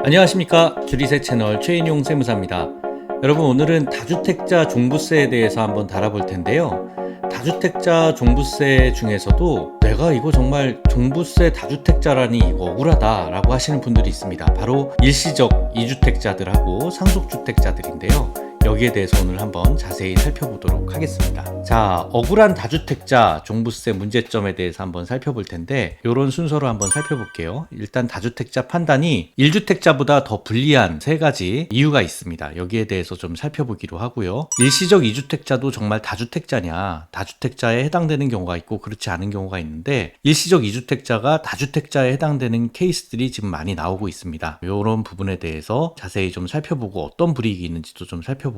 안녕하십니까. 주리세 채널 최인용 세무사입니다. 여러분, 오늘은 다주택자 종부세에 대해서 한번 다뤄볼 텐데요. 다주택자 종부세 중에서도 내가 이거 정말 종부세 다주택자라니 이거 억울하다 라고 하시는 분들이 있습니다. 바로 일시적 2주택자들하고 상속주택자들인데요. 여기에 대해서 오늘 한번 자세히 살펴보도록 하겠습니다. 자, 억울한 다주택자 종부세 문제점에 대해서 한번 살펴볼 텐데, 이런 순서로 한번 살펴볼게요. 일단 다주택자 판단이 1주택자보다 더 불리한 세 가지 이유가 있습니다. 여기에 대해서 좀 살펴보기로 하고요. 일시적 2주택자도 정말 다주택자냐, 다주택자에 해당되는 경우가 있고 그렇지 않은 경우가 있는데, 일시적 2주택자가 다주택자에 해당되는 케이스들이 지금 많이 나오고 있습니다. 이런 부분에 대해서 자세히 좀 살펴보고 어떤 불이익이 있는지도 좀 살펴보고요.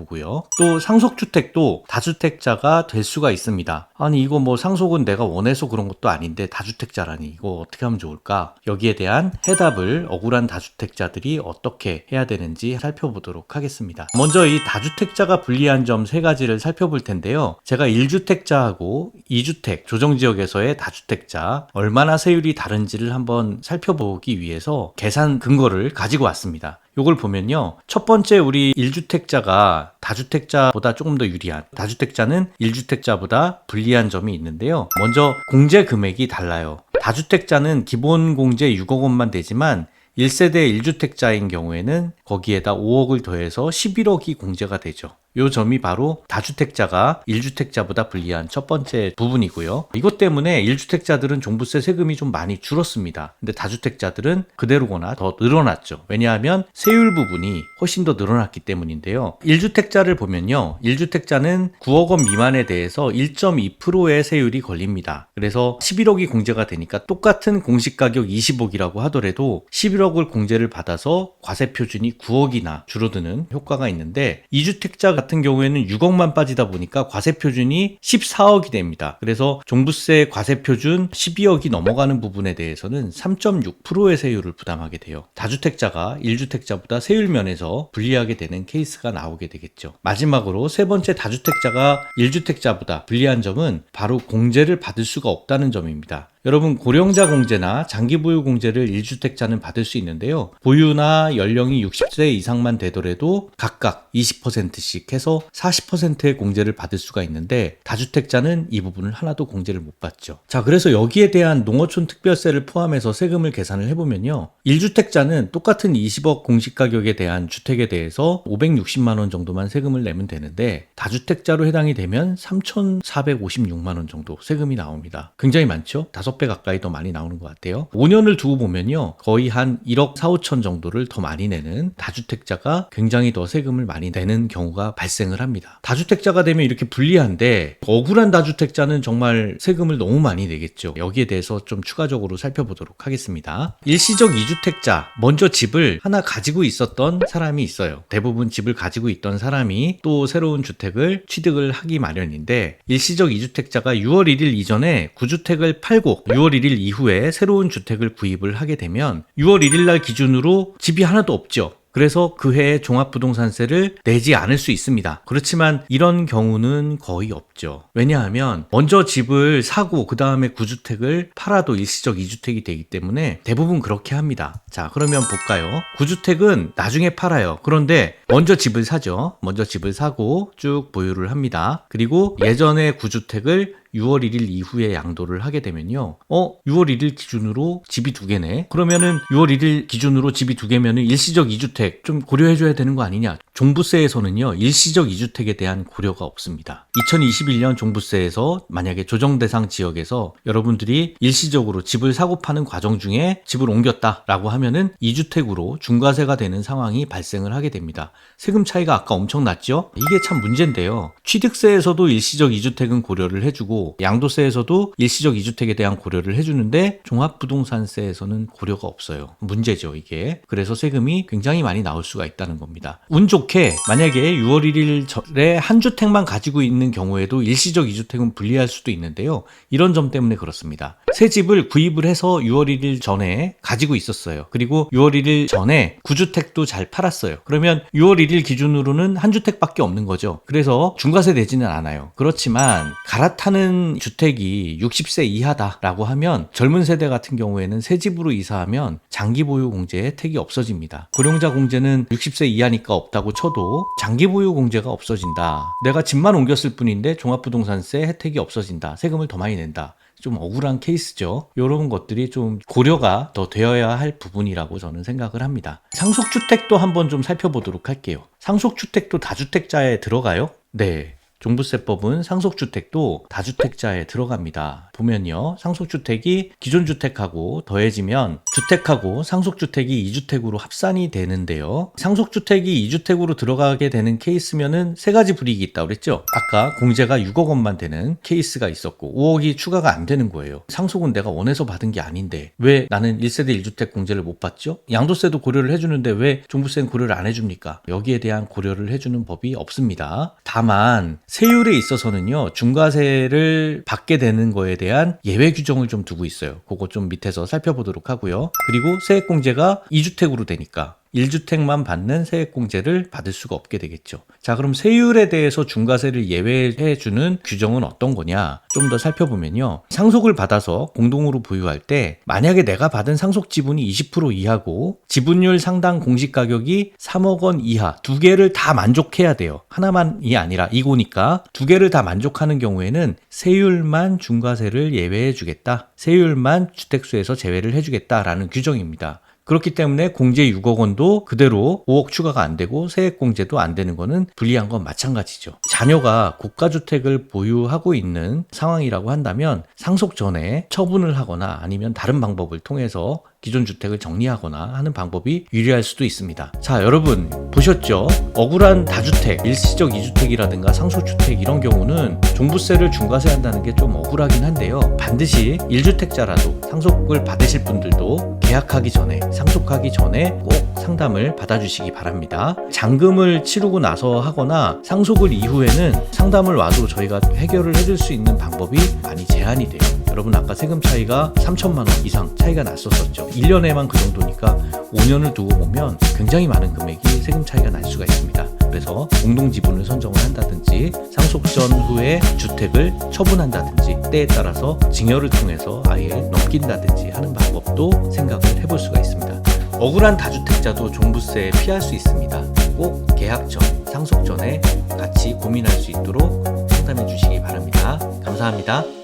또 상속주택도 다주택자가 될 수가 있습니다. 아니 이거 뭐 상속은 내가 원해서 그런 것도 아닌데 다주택자라니 이거 어떻게 하면 좋을까? 여기에 대한 해답을 억울한 다주택자들이 어떻게 해야 되는지 살펴보도록 하겠습니다. 먼저 이 다주택자가 불리한 점 세 가지를 살펴볼 텐데요. 제가 1주택자하고 2주택 조정지역에서의 다주택자 얼마나 세율이 다른지를 한번 살펴보기 위해서 계산 근거를 가지고 왔습니다. 요걸 보면요. 첫 번째 우리 1주택자가 다주택자보다 조금 더 유리한, 다주택자는 1주택자보다 불리한 점이 있는데요. 먼저 공제 금액이 달라요. 다주택자는 기본 공제 6억 원만 되지만 1세대 1주택자인 경우에는 거기에다 5억을 더해서 11억이 공제가 되죠. 이 점이 바로 다주택자가 1주택자보다 불리한 첫 번째 부분이고요. 이것 때문에 1주택자들은 종부세 세금이 좀 많이 줄었습니다. 근데 다주택자들은 그대로거나 더 늘어났죠. 왜냐하면 세율 부분이 훨씬 더 늘어났기 때문인데요. 1주택자를 보면요. 1주택자는 9억 원 미만에 대해서 1.2%의 세율이 걸립니다. 그래서 11억이 공제가 되니까 똑같은 공시가격 20억이라고 하더라도 11억을 공제를 받아서 과세표준이 9억이나 줄어드는 효과가 있는데 2주택자 같은 경우에는 6억만 빠지다 보니까 과세표준이 14억이 됩니다. 그래서 종부세 과세표준 12억이 넘어가는 부분에 대해서는 3.6%의 세율을 부담하게 돼요. 다주택자가 1주택자보다 세율 면에서 불리하게 되는 케이스가 나오게 되겠죠. 마지막으로 세 번째 다주택자가 1주택자보다 불리한 점은 바로 공제를 받을 수가 없다는 점입니다. 여러분 고령자 공제나 장기 보유 공제를 1주택자는 받을 수 있는데요. 보유나 연령이 60세 이상만 되더라도 각각 20%씩 해서 40%의 공제를 받을 수가 있는데 다주택자는 이 부분을 하나도 공제를 못 받죠. 자, 그래서 여기에 대한 농어촌 특별세를 포함해서 세금을 계산을 해보면요. 1주택자는 똑같은 20억 공시가격에 대한 주택에 대해서 560만 원 정도만 세금을 내면 되는데 다주택자로 해당이 되면 3,456만 원 정도 세금이 나옵니다. 굉장히 많죠? 5배 가까이 더 많이 나오는 것 같아요. 5년을 두고 보면요. 거의 한 1억 4, 5천 정도를 더 많이 내는 다주택자가 굉장히 더 세금을 많이 내는 경우가 발생을 합니다. 다주택자가 되면 이렇게 불리한데 억울한 다주택자는 정말 세금을 너무 많이 내겠죠. 여기에 대해서 좀 추가적으로 살펴보도록 하겠습니다. 일시적 2주택자, 먼저 집을 하나 가지고 있었던 사람이 있어요. 대부분 집을 가지고 있던 사람이 또 새로운 주택을 취득을 하기 마련인데 일시적 2주택자가 6월 1일 이전에 9주택을 팔고 6월 1일 이후에 새로운 주택을 구입을 하게 되면 6월 1일 날 기준으로 집이 하나도 없죠. 그래서 그 해에 종합부동산세를 내지 않을 수 있습니다. 그렇지만 이런 경우는 거의 없죠. 왜냐하면 먼저 집을 사고 그 다음에 구주택을 팔아도 일시적 2주택이 되기 때문에 대부분 그렇게 합니다. 자, 그러면 볼까요? 구주택은 나중에 팔아요. 그런데 먼저 집을 사죠. 먼저 집을 사고 쭉 보유를 합니다. 그리고 예전에 구주택을 6월 1일 이후에 양도를 하게 되면요. 6월 1일 기준으로 집이 2개네. 그러면은 6월 1일 기준으로 집이 2개면은 일시적 2주택 좀 고려해줘야 되는 거 아니냐. 종부세에서는요. 일시적 2주택에 대한 고려가 없습니다. 2021년 종부세에서 만약에 조정 대상 지역에서 여러분들이 일시적으로 집을 사고 파는 과정 중에 집을 옮겼다라고 하면은 2주택으로 중과세가 되는 상황이 발생을 하게 됩니다. 세금 차이가 아까 엄청 났죠? 이게 참 문제인데요. 취득세에서도 일시적 2주택은 고려를 해주고 양도세에서도 일시적 2주택에 대한 고려를 해주는데 종합부동산세에서는 고려가 없어요. 문제죠, 이게. 그래서 세금이 굉장히 많이 나올 수가 있다는 겁니다. 운 좋게 좋게 만약에 6월 1일 전에 한 주택만 가지고 있는 경우에도 일시적 2주택은 분리할 수도 있는데요. 이런 점 때문에 그렇습니다. 새 집을 구입을 해서 6월 1일 전에 가지고 있었어요. 그리고 6월 1일 전에 9주택도 잘 팔았어요. 그러면 6월 1일 기준으로는 한 주택밖에 없는 거죠. 그래서 중과세 내지는 않아요. 그렇지만 갈아타는 주택이 60세 이하다라고 하면 젊은 세대 같은 경우에는 새 집으로 이사하면 장기 보유 공제 혜택이 없어집니다. 고령자 공제는 60세 이하니까 없다고 쳐도 장기 보유 공제가 없어진다. 내가 집만 옮겼을 뿐인데 종합부동산세 혜택이 없어진다. 세금을 더 많이 낸다. 좀 억울한 케이스죠. 이런 것들이 좀 고려가 더 되어야 할 부분이라고 저는 생각을 합니다. 상속주택도 한번 좀 살펴보도록 할게요. 상속주택도 다주택자에 들어가요? 네. 종부세법은 상속주택도 다주택자에 들어갑니다. 보면요. 상속주택이 기존 주택하고 더해지면 주택하고 상속주택이 2주택으로 합산이 되는데요. 상속주택이 2주택으로 들어가게 되는 케이스면은 세 가지 불이익이 있다고 그랬죠. 아까 공제가 6억 원만 되는 케이스가 있었고 5억이 추가가 안 되는 거예요. 상속은 내가 원해서 받은 게 아닌데 왜 나는 1세대 1주택 공제를 못 받죠? 양도세도 고려를 해주는데 왜 종부세는 고려를 안 해줍니까? 여기에 대한 고려를 해주는 법이 없습니다. 다만 세율에 있어서는요, 중과세를 받게 되는 거에 대한 예외 규정을 좀 두고 있어요. 그거 좀 밑에서 살펴보도록 하고요. 그리고 세액공제가 2주택으로 되니까 1주택만 받는 세액공제를 받을 수가 없게 되겠죠. 자, 그럼 세율에 대해서 중과세를 예외해주는 규정은 어떤 거냐? 좀 더 살펴보면요. 상속을 받아서 공동으로 보유할 때 만약에 내가 받은 상속 지분이 20% 이하고 지분율 상당 공시가격이 3억 원 이하 두 개를 다 만족해야 돼요. 하나만이 아니라 이거니까 두 개를 다 만족하는 경우에는 세율만 중과세를 예외해주겠다. 세율만 주택수에서 제외를 해주겠다라는 규정입니다. 그렇기 때문에 공제 6억 원도 그대로 5억 추가가 안 되고 세액공제도 안 되는 거는 불리한 건 마찬가지죠. 자녀가 고가주택을 보유하고 있는 상황이라고 한다면 상속 전에 처분을 하거나 아니면 다른 방법을 통해서 기존 주택을 정리하거나 하는 방법이 유리할 수도 있습니다. 자, 여러분 보셨죠? 억울한 다주택, 일시적 2주택이라든가 상속주택 이런 경우는 종부세를 중과세한다는 게 좀 억울하긴 한데요. 반드시 1주택자라도 상속을 받으실 분들도 계약하기 전에, 상속하기 전에 꼭 상담을 받아주시기 바랍니다. 잔금을 치르고 나서 하거나 상속을 이후에는 상담을 와도 저희가 해결을 해줄 수 있는 방법이 많이 제한이 돼요. 여러분 아까 세금 차이가 3천만 원 이상 차이가 났었죠. 1년에만 그 정도니까 5년을 두고 보면 굉장히 많은 금액이 세금 차이가 날 수가 있습니다. 그래서 공동지분을 선정을 한다든지 상속 전후에 주택을 처분한다든지 때에 따라서 증여를 통해서 아예 넘긴다든지 하는 방법도 생각을 해볼 수가 있습니다. 억울한 다주택자도 종부세 피할 수 있습니다. 꼭 계약 전, 상속 전에 같이 고민할 수 있도록 상담해 주시기 바랍니다. 감사합니다.